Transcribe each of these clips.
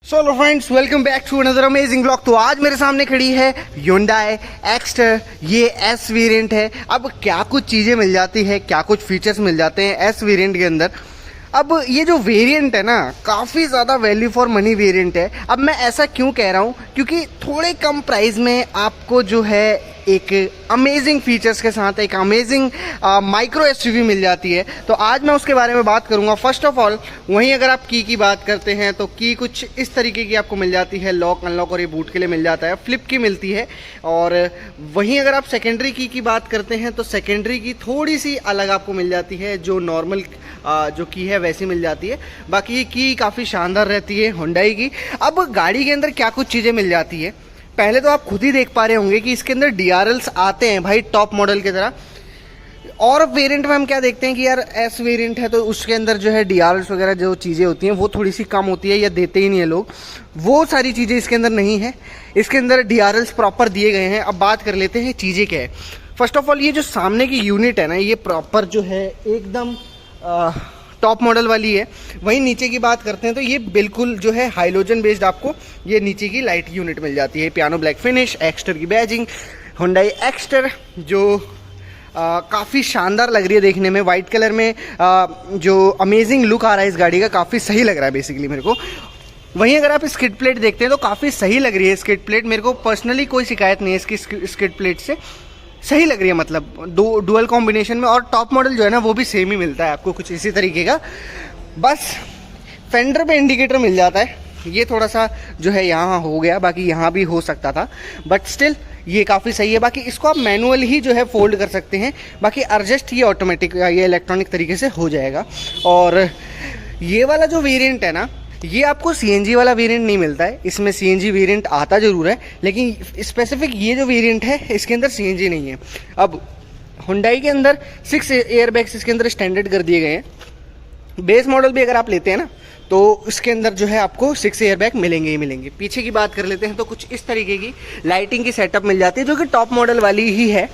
Solo friends, welcome back to another amazing blog. तो आज मेरे सामने खड़ी है Hyundai एक्स्टर। ये एस वेरिएंट है। अब क्या कुछ चीज़ें मिल जाती है, क्या कुछ फीचर्स मिल जाते हैं एस वेरिएंट के अंदर। अब ये जो वेरिएंट है ना, काफ़ी ज़्यादा वैल्यू फॉर मनी वेरिएंट है। अब मैं ऐसा क्यों कह रहा हूँ, क्योंकि थोड़े कम प्राइस में आपको जो है एक अमेजिंग फीचर्स के साथ एक अमेजिंग माइक्रो एसयूवी मिल जाती है। तो आज मैं उसके बारे में बात करूंगा। फर्स्ट ऑफ ऑल, वहीं अगर आप की बात करते हैं तो की कुछ इस तरीके की आपको मिल जाती है, लॉक अनलॉक और ये बूट के लिए मिल जाता है, फ्लिप की मिलती है। और वहीं अगर आप सेकेंडरी की बात करते हैं तो सेकेंडरी की थोड़ी सी अलग आपको मिल जाती है, जो नॉर्मल जो की है वैसी मिल जाती है। बाकी की काफ़ी शानदार रहती है Hyundai की। अब गाड़ी के अंदर क्या कुछ चीज़ें मिल जाती है, पहले तो आप खुद ही देख पा रहे होंगे कि इसके अंदर DRLs आते हैं भाई, टॉप मॉडल की तरह। और वेरिएंट में हम क्या देखते हैं कि यार एस वेरिएंट है तो उसके अंदर जो है DRLs वगैरह जो चीज़ें होती हैं वो थोड़ी सी कम होती है या देते ही नहीं है लोग। वो सारी चीज़ें इसके अंदर नहीं है। इसके अंदर DRLs प्रॉपर दिए गए हैं। अब बात कर लेते हैं चीज़ें क्या है। फर्स्ट ऑफ ऑल, ये जो सामने की यूनिट है ना, ये प्रॉपर जो है एकदम टॉप मॉडल वाली है। वहीं नीचे की बात करते हैं तो ये बिल्कुल जो है हाइलोजन बेस्ड आपको ये नीचे की लाइट यूनिट मिल जाती है। पियानो ब्लैक फिनिश, एक्स्टर की बैजिंग, Hyundai एक्स्टर जो काफ़ी शानदार लग रही है देखने में। वाइट कलर में जो अमेजिंग लुक आ रहा है इस गाड़ी का, काफ़ी सही लग रहा है बेसिकली मेरे को। वहीं अगर आप स्किड प्लेट देखते हैं तो काफ़ी सही लग रही है स्किड प्लेट। मेरे को पर्सनली कोई शिकायत नहीं है इसकी स्किड प्लेट से, सही लग रही है। मतलब डुअल कॉम्बिनेशन में। और टॉप मॉडल जो है ना वो भी सेम ही मिलता है आपको कुछ इसी तरीके का। बस फेंडर पे इंडिकेटर मिल जाता है, ये थोड़ा सा जो है यहाँ हो गया, बाकी यहाँ भी हो सकता था, बट स्टिल ये काफ़ी सही है। बाकी इसको आप मैनुअल ही जो है फोल्ड कर सकते हैं, बाकी एडजस्ट ये ऑटोमेटिक ये इलेक्ट्रॉनिक तरीके से हो जाएगा। और ये वाला जो वेरिएंट है ना, ये आपको CNG वाला वेरिएंट नहीं मिलता है। इसमें CNG वेरिएंट आता ज़रूर है, लेकिन स्पेसिफिक ये जो वेरिएंट है इसके अंदर CNG नहीं है। अब Hyundai के अंदर 6 एयरबैग्स इसके अंदर स्टैंडर्ड कर दिए गए हैं। बेस मॉडल भी अगर आप लेते हैं ना तो इसके अंदर जो है आपको 6 एयरबैग मिलेंगे ही मिलेंगे। पीछे की बात कर लेते हैं तो कुछ इस तरीके की लाइटिंग की सेटअप मिल जाती है, जो कि टॉप मॉडल वाली ही है।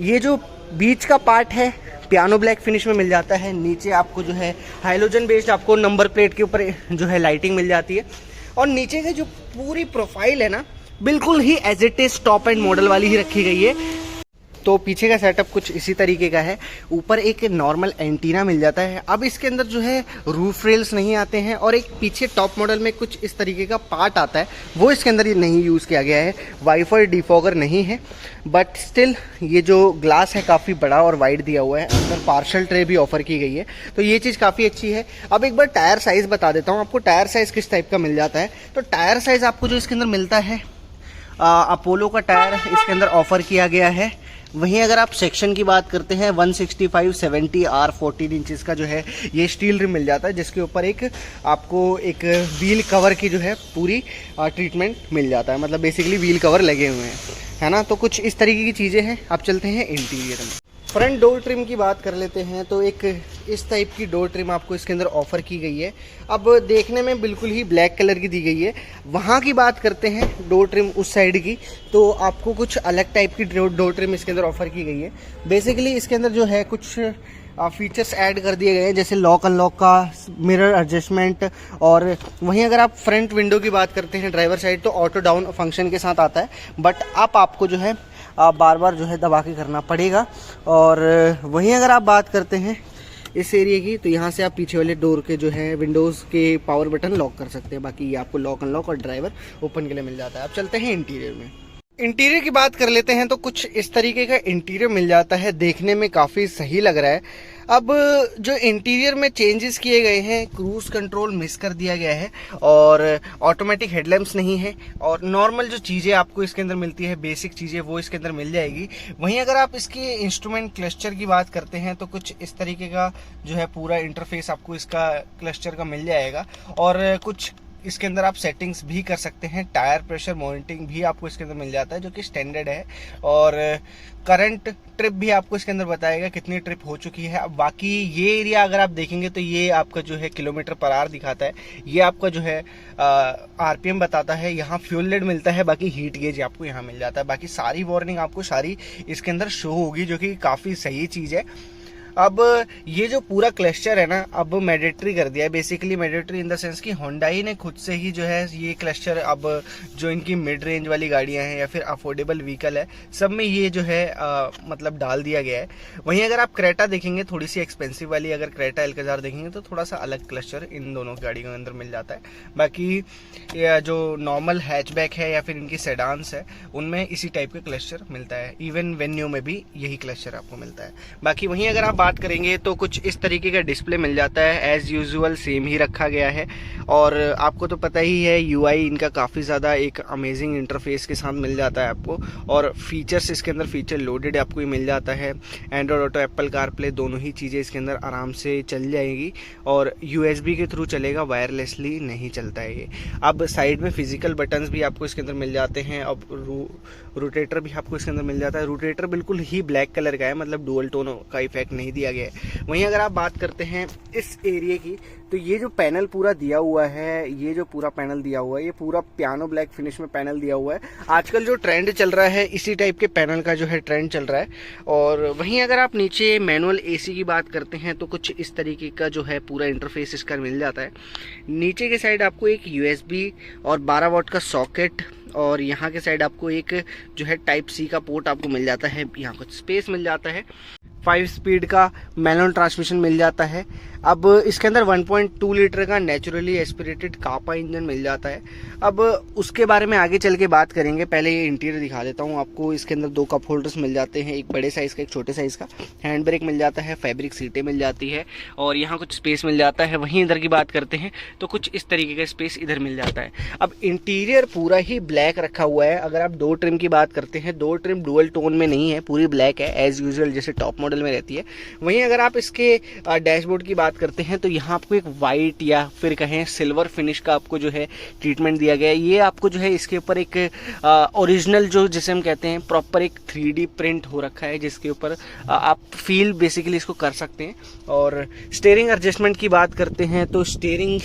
ये जो बीच का पार्ट है पियानो ब्लैक फिनिश में मिल जाता है। नीचे आपको जो है हाइलोजन बेस्ड आपको नंबर प्लेट के ऊपर जो है लाइटिंग मिल जाती है। और नीचे की जो पूरी प्रोफाइल है ना, बिल्कुल ही as it is top end model वाली ही रखी गई है। तो पीछे का सेटअप कुछ इसी तरीके का है। ऊपर एक नॉर्मल एंटीना मिल जाता है। अब इसके अंदर जो है रूफ रेल्स नहीं आते हैं, और एक पीछे टॉप मॉडल में कुछ इस तरीके का पार्ट आता है, वो इसके अंदर ये नहीं यूज़ किया गया है। वाइफर डिफॉगर नहीं है, बट स्टिल ये जो ग्लास है काफ़ी बड़ा और वाइड दिया हुआ है। अंदर पार्शल ट्रे भी ऑफर की गई है, तो ये चीज़ काफ़ी अच्छी है। अब एक बार टायर साइज़ बता देता हूँ आपको, टायर साइज़ किस टाइप का मिल जाता है। तो टायर साइज़ आपको जो इसके अंदर मिलता है, अपोलो का टायर इसके अंदर ऑफर किया गया है। वहीं अगर आप सेक्शन की बात करते हैं 165/70 R 14 इंचज़ का जो है ये स्टील रिम मिल जाता है, जिसके ऊपर एक आपको एक व्हील कवर की जो है पूरी ट्रीटमेंट मिल जाता है। मतलब बेसिकली व्हील कवर लगे हुए हैं, है ना। तो कुछ इस तरीके की चीज़ें हैं। अब चलते हैं इंटीरियर में। फ्रंट डोर ट्रिम की बात कर लेते हैं तो एक इस टाइप की डोर ट्रिम आपको इसके अंदर ऑफर की गई है। अब देखने में बिल्कुल ही ब्लैक कलर की दी गई है। वहाँ की बात करते हैं डोर ट्रिम उस साइड की, तो आपको कुछ अलग टाइप की डोर ट्रिम इसके अंदर ऑफर की गई है। बेसिकली इसके अंदर जो है कुछ फीचर्स ऐड कर दिए गए हैं, जैसे लॉक अनलॉक का, मिरर एडजस्टमेंट। और वहीं अगर आप फ्रंट विंडो की बात करते हैं ड्राइवर साइड, तो ऑटो डाउन फंक्शन के साथ आता है, बट अब आपको जो है बार बार जो है दबा के करना पड़ेगा। और वहीं अगर आप बात करते हैं इस एरिया की, तो यहाँ से आप पीछे वाले डोर के जो है विंडोज़ के पावर बटन लॉक कर सकते हैं। बाकी ये आपको लॉक अनलॉक और ड्राइवर ओपन के लिए मिल जाता है। अब चलते हैं इंटीरियर में। इंटीरियर की बात कर लेते हैं तो कुछ इस तरीके का इंटीरियर मिल जाता है, देखने में काफ़ी सही लग रहा है। अब जो इंटीरियर में चेंजेस किए गए हैं, क्रूज कंट्रोल मिस कर दिया गया है, और ऑटोमेटिक हेडलैम्प्स नहीं है, और नॉर्मल जो चीज़ें आपको इसके अंदर मिलती है, बेसिक चीज़ें, वो इसके अंदर मिल जाएगी। वहीं अगर आप इसके इंस्ट्रूमेंट क्लस्टर की बात करते हैं तो कुछ इस तरीके का जो है पूरा इंटरफेस आपको इसका क्लस्टर का मिल जाएगा। और कुछ इसके अंदर आप सेटिंग्स भी कर सकते हैं। टायर प्रेशर मॉनिटरिंग भी आपको इसके अंदर मिल जाता है, जो कि स्टैंडर्ड है। और करंट ट्रिप भी आपको इसके अंदर बताएगा कितनी ट्रिप हो चुकी है। अब बाकी ये एरिया अगर आप देखेंगे तो ये आपका जो है किलोमीटर पर आवर दिखाता है, ये आपका जो है RPM बताता है। यहाँ फ्यूल लेड मिलता है, बाकी हीट गेज आपको यहाँ मिल जाता है। बाकी सारी वार्निंग आपको सारी इसके अंदर शो होगी, जो कि काफ़ी सही चीज़ है। अब ये जो पूरा क्लस्टर है ना, अब मैंडेटरी कर दिया है। Basically mandatory in the sense कि होंडाई ने खुद से ही जो है ये क्लस्टर, अब जो इनकी मिड रेंज वाली गाड़ियां हैं या फिर अफोर्डेबल व्हीकल है, सब में ये जो है मतलब डाल दिया गया है। वहीं अगर आप क्रेटा देखेंगे, थोड़ी सी एक्सपेंसिव वाली अगर क्रेटा एल्काजार देखेंगे तो थोड़ा सा अलग क्लस्टर इन दोनों गाड़ियों के अंदर मिल जाता है। बाकी जो नॉर्मल हैचबैक है या फिर इनकी सेडान्स है, उनमें इसी टाइप का क्लस्टर मिलता है। इवन वेन्यू में भी यही क्लस्टर आपको मिलता है। बाकी वहीं अगर आप बात करेंगे तो कुछ इस तरीके का डिस्प्ले मिल जाता है। एज यूजुअल सेम ही रखा गया है, और आपको तो पता ही है यूआई इनका काफ़ी ज़्यादा एक अमेजिंग इंटरफेस के साथ मिल जाता है आपको। और फीचर्स इसके अंदर फीचर लोडेड आपको ही मिल जाता है। एंड्रॉयड ऑटो, एप्पल कारप्ले, दोनों ही चीज़ें इसके अंदर आराम से चल जाएगी, और यूएसबी के थ्रू चलेगा, वायरलेसली नहीं चलता है ये। अब साइड में फिजिकल बटन्स भी आपको इसके अंदर मिल जाते हैं। अब रोटेटर भी आपको इसके अंदर मिल जाता है। रोटेटर बिल्कुल ही ब्लैक कलर का है, मतलब डुअल टोन का इफेक्ट नहीं दिया गया है। वहीं अगर आप बात करते हैं इस एरिया की, तो ये जो पैनल पूरा दिया हुआ है, ये जो पूरा पैनल दिया हुआ है, ये पूरा पियानो ब्लैक फिनिश में पैनल दिया हुआ है। आजकल जो ट्रेंड चल रहा है, इसी टाइप के पैनल का जो है ट्रेंड चल रहा है। और वहीं अगर आप नीचे मैनुअल एसी की बात करते हैं तो कुछ इस तरीके का जो है पूरा इंटरफेस इसका मिल जाता है। नीचे के साइड आपको एक यूएसबी और 12 वाट का सॉकेट, और यहाँ के साइड आपको एक जो है टाइप सी का पोर्ट आपको मिल जाता है। यहाँ कुछ स्पेस मिल जाता है। 5 स्पीड का मैनुअल ट्रांसमिशन मिल जाता है। अब इसके अंदर 1.2 लीटर का नेचुरली एस्पिरेटेड कापा इंजन मिल जाता है। अब उसके बारे में आगे चल के बात करेंगे, पहले ये इंटीरियर दिखा देता हूँ आपको। इसके अंदर 2 कप होल्डर्स मिल जाते हैं, एक बड़े साइज़ का, एक छोटे साइज़ का। हैंड ब्रेक मिल जाता है, फैब्रिक सीटें मिल जाती है, और यहाँ कुछ स्पेस मिल जाता है। वहीं इधर की बात करते हैं तो कुछ इस तरीके का स्पेस इधर मिल जाता है। अब इंटीरियर पूरा ही ब्लैक रखा हुआ है। अगर आप 2 ट्रिम की बात करते हैं, 2 ट्रिम डुअल टोन में नहीं है, पूरी ब्लैक है एज यूजुअल, जैसे टॉप मॉडल में रहती है। वहीं अगर आप इसके डैशबोर्ड की बात करते हैं तो यहाँ आपको एक वाइट या फिर कहें सिल्वर फिनिश का आपको जो है ट्रीटमेंट दिया गया है। ये आपको जो है इसके ऊपर एक ओरिजिनल जो जिसे हम कहते हैं प्रॉपर एक 3D प्रिंट हो रखा है, जिसके ऊपर आप फील बेसिकली इसको कर सकते हैं। और स्टीयरिंग एडजस्टमेंट की बात करते हैं तो स्टीयरिंग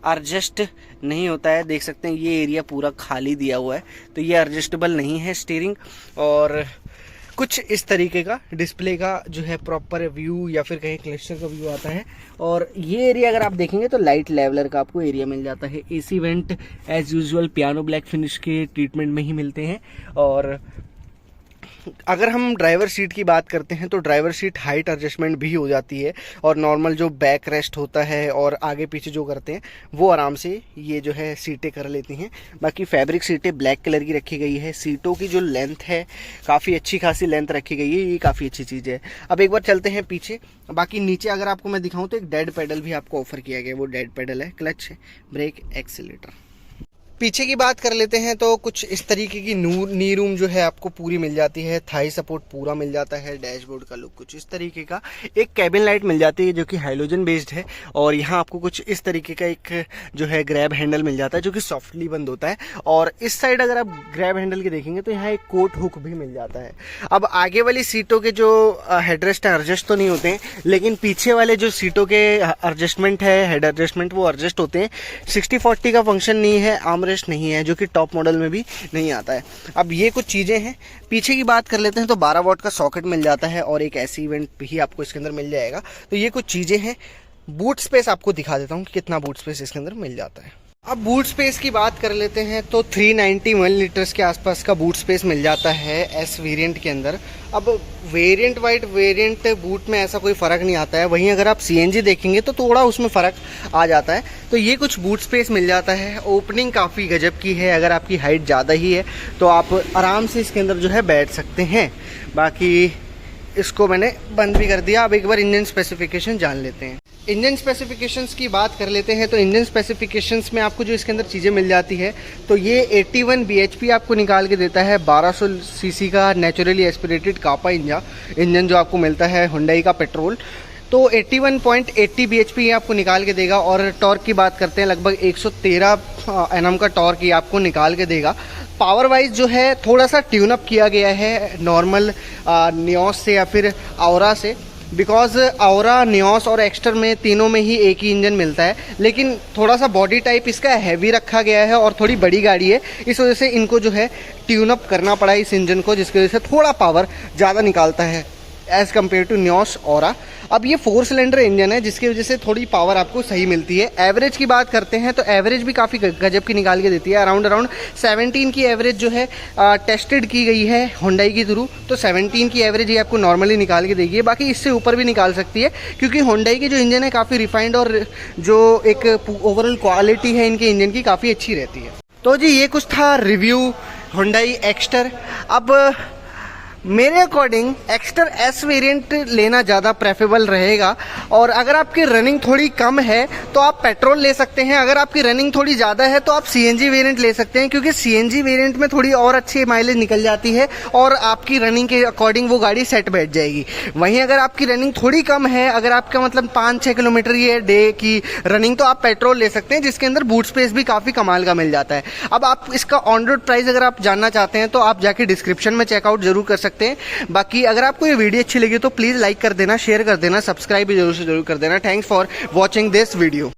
एडजस्ट नहीं होता है, देख सकते हैं ये एरिया पूरा खाली दिया हुआ है, तो ये एडजस्टेबल नहीं है स्टीयरिंग। और कुछ इस तरीके का डिस्प्ले का जो है प्रॉपर व्यू या फिर कहीं क्लस्टर का व्यू आता है। और ये एरिया अगर आप देखेंगे तो लाइट लेवलर का आपको एरिया मिल जाता है। AC vent as usual piano black finish के ट्रीटमेंट में ही मिलते हैं। और अगर हम ड्राइवर सीट की बात करते हैं तो ड्राइवर सीट हाइट एडजस्टमेंट भी हो जाती है, और नॉर्मल जो बैक रेस्ट होता है और आगे पीछे जो करते हैं वो आराम से ये जो है सीटें कर लेती हैं। बाकी फैब्रिक सीटें ब्लैक कलर की रखी गई है। सीटों की जो लेंथ है काफ़ी अच्छी खासी लेंथ रखी गई है, ये काफ़ी अच्छी चीज़ है। अब एक बार चलते हैं पीछे। बाकी नीचे अगर आपको मैं दिखाऊँ तो एक डेड पेडल भी आपको ऑफर किया गया है, वो डेड पेडल है, क्लच, ब्रेक, एक्सीलेटर। पीछे की बात कर लेते हैं तो कुछ इस तरीके की नी रूम जो है आपको पूरी मिल जाती है। थाई सपोर्ट पूरा मिल जाता है। डैशबोर्ड का लुक कुछ इस तरीके का। एक कैबिन लाइट मिल जाती है जो कि हाइलोजन बेस्ड है, और यहाँ आपको कुछ इस तरीके का एक जो है ग्रैब हैंडल मिल जाता है जो कि सॉफ्टली बंद होता है। और इस साइड अगर आप ग्रैब हैंडल के देखेंगे तो यहाँ एक कोट हुक भी मिल जाता है। अब आगे वाली सीटों के जो हेडरेस्ट है एडजस्ट तो नहीं होते हैं, लेकिन पीछे वाले जो सीटों के एडजस्टमेंट है, हेड एडजस्टमेंट, वो एडजस्ट होते हैं। 60-40 का फंक्शन नहीं है, आर्मरेस्ट नहीं है, जो कि टॉप मॉडल में भी नहीं आता है। अब ये कुछ चीज़ें हैं। पीछे की बात कर लेते हैं तो 12 वाट का सॉकेट मिल जाता है, और एक ऐसी इवेंट भी आपको इसके अंदर मिल जाएगा। तो ये कुछ चीज़ें हैं। बूट स्पेस आपको दिखा देता हूँ कि कितना बूट स्पेस इसके अंदर मिल जाता है। अब बूट स्पेस की बात कर लेते हैं तो 391 लीटर्स के आसपास का बूट स्पेस मिल जाता है एस वेरिएंट के अंदर। अब वेरिएंट वाइट वेरिएंट बूट में ऐसा कोई फ़र्क नहीं आता है। वहीं अगर आप सीएनजी देखेंगे तो थोड़ा उसमें फ़र्क आ जाता है। तो ये कुछ बूट स्पेस मिल जाता है। ओपनिंग काफ़ी गजब की है। अगर आपकी हाइट ज़्यादा ही है तो आप आराम से इसके अंदर जो है बैठ सकते हैं। बाकी इसको मैंने बंद भी कर दिया। अब एक बार इंजन स्पेसिफिकेशन जान लेते हैं। इंजन स्पेसिफिकेशंस की बात कर लेते हैं तो इंजन स्पेसिफिकेशंस में आपको जो इसके अंदर चीज़ें मिल जाती है तो ये 81 bhp आपको निकाल के देता है। 1200 सीसी का नेचुरली एस्पिरेटेड कापा इंजन जो आपको मिलता है हुंडई का पेट्रोल, तो 81.80 bhp आपको निकाल के देगा। और टॉर्क की बात करते हैं लगभग 113 Nm का टॉर्क ये आपको निकाल के देगा। पावर वाइज जो है थोड़ा सा ट्यून अप किया गया है नॉर्मल नियोस से या फिर औरा से, बिकॉज औरा, नियोस और एक्स्टर में तीनों में ही एक ही इंजन मिलता है, लेकिन थोड़ा सा बॉडी टाइप इसका हैवी रखा गया है और थोड़ी बड़ी गाड़ी है, इस वजह से इनको जो है ट्यून अप करना पड़ा इस इंजन को, जिसकी वजह से थोड़ा पावर ज़्यादा निकालता है। As compare to Nios Aura. अब ये 4 सिलेंडर इंजन है जिसकी वजह से थोड़ी पावर आपको सही मिलती है। एवरेज की बात करते हैं तो एवरेज भी काफ़ी गजब की निकाल के देती है। अराउंड 17 की एवरेज जो है टेस्टेड की गई है Hyundai के थ्रू, तो 17 की एवरेज ये आपको नॉर्मली निकाल के देगी। बाकी इससे ऊपर भी निकाल सकती है क्योंकि Hyundai के जो इंजन है काफ़ी रिफाइंड और जो एक ओवरऑल क्वालिटी है इनके इंजन की काफ़ी अच्छी रहती है। तो जी ये कुछ था रिव्यू Hyundai एक्स्टर। अब मेरे अकॉर्डिंग एक्स्टर एस वेरिएंट लेना ज़्यादा प्रेफरेबल रहेगा। और अगर आपकी रनिंग थोड़ी कम है तो आप पेट्रोल ले सकते हैं, अगर आपकी रनिंग थोड़ी ज़्यादा है तो आप सीएनजी वेरिएंट ले सकते हैं क्योंकि सीएनजी वेरिएंट में थोड़ी और अच्छी माइलेज निकल जाती है और आपकी रनिंग के अकॉर्डिंग वो गाड़ी सेट बैठ जाएगी। वहीं अगर आपकी रनिंग थोड़ी कम है, अगर आपका मतलब 5-6 किलोमीटर ही है डे की रनिंग, तो आप पेट्रोल ले सकते हैं जिसके अंदर बूट स्पेस भी काफ़ी कमाल का मिल जाता है। अब आप इसका ऑन रोड प्राइस अगर आप जानना चाहते हैं तो आप जाके डिस्क्रिप्शन में चेकआउट जरूर कर सकते हैं। बाकी अगर आपको ये वीडियो अच्छी लगी तो प्लीज़ लाइक कर देना, शेयर कर देना, सब्सक्राइब भी जरूर से जरूर कर देना। Thanks for watching this video.